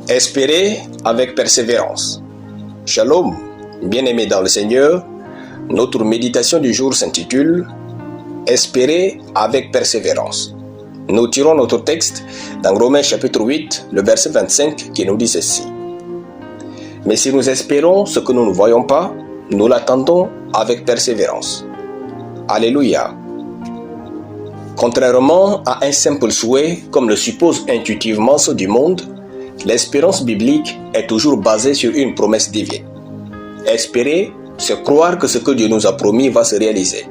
Espérez avec persévérance. Shalom, bien-aimés dans le Seigneur, notre méditation du jour s'intitule « Espérez avec persévérance ». Nous tirons notre texte dans Romains chapitre 8, le verset 25 qui nous dit ceci. « Mais si nous espérons ce que nous ne voyons pas, nous l'attendons avec persévérance. » Alléluia. Contrairement à un simple souhait, comme le suppose intuitivement ceux du monde, l'espérance biblique est toujours basée sur une promesse divine. Espérer, c'est croire que ce que Dieu nous a promis va se réaliser.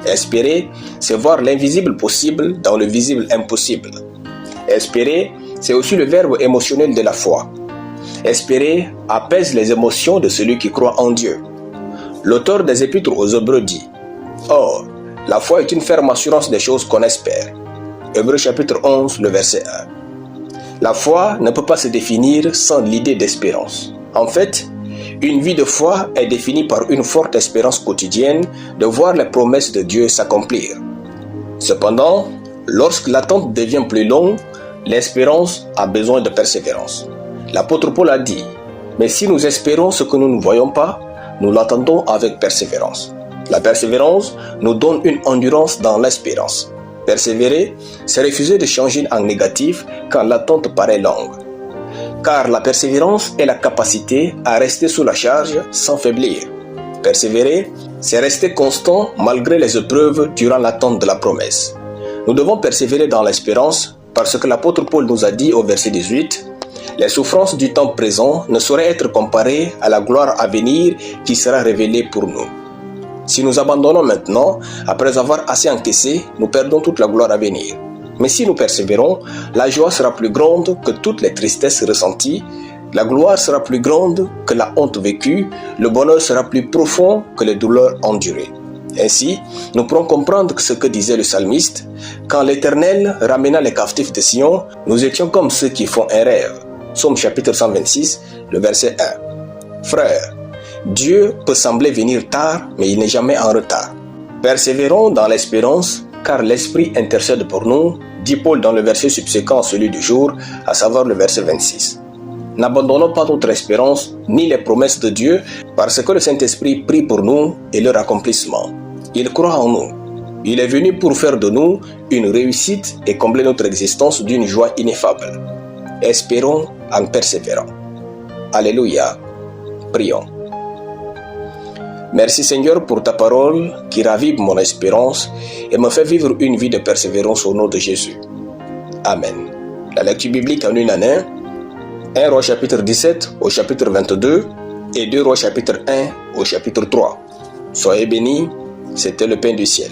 Espérer, c'est voir l'invisible possible dans le visible impossible. Espérer, c'est aussi le verbe émotionnel de la foi. Espérer apaise les émotions de celui qui croit en Dieu. L'auteur des Épîtres aux Hébreux dit « Or, la foi est une ferme assurance des choses qu'on espère. » Hébreux chapitre 11, le verset 1. La foi ne peut pas se définir sans l'idée d'espérance. En fait, une vie de foi est définie par une forte espérance quotidienne de voir les promesses de Dieu s'accomplir. Cependant, lorsque l'attente devient plus longue, l'espérance a besoin de persévérance. L'apôtre Paul a dit « Mais si nous espérons ce que nous ne voyons pas, nous l'attendons avec persévérance. » La persévérance nous donne une endurance dans l'espérance. Persévérer, c'est refuser de changer en négatif quand l'attente paraît longue. Car la persévérance est la capacité à rester sous la charge sans faiblir. Persévérer, c'est rester constant malgré les épreuves durant l'attente de la promesse. Nous devons persévérer dans l'espérance parce que l'apôtre Paul nous a dit au verset 18 « Les souffrances du temps présent ne sauraient être comparées à la gloire à venir qui sera révélée pour nous. » Si nous abandonnons maintenant, après avoir assez encaissé, nous perdons toute la gloire à venir. Mais si nous persévérons, la joie sera plus grande que toutes les tristesses ressenties, la gloire sera plus grande que la honte vécue, le bonheur sera plus profond que les douleurs endurées. Ainsi, nous pourrons comprendre ce que disait le psalmiste, « Quand l'Éternel ramena les captifs de Sion, nous étions comme ceux qui font un rêve. » Psaume chapitre 126, le verset 1. Frères, Dieu peut sembler venir tard, mais il n'est jamais en retard. Persévérons dans l'espérance, car l'Esprit intercède pour nous, dit Paul dans le verset subséquent à celui du jour, à savoir le verset 26. N'abandonnons pas notre espérance, ni les promesses de Dieu, parce que le Saint-Esprit prie pour nous et leur accomplissement. Il croit en nous. Il est venu pour faire de nous une réussite et combler notre existence d'une joie ineffable. Espérons en persévérant. Alléluia. Prions. Merci Seigneur pour ta parole qui ravive mon espérance et me fait vivre une vie de persévérance au nom de Jésus. Amen. La lecture biblique en une année, 1 Roi chapitre 17 au chapitre 22 et 2 Rois chapitre 1 au chapitre 3. Soyez bénis, c'était le pain du ciel.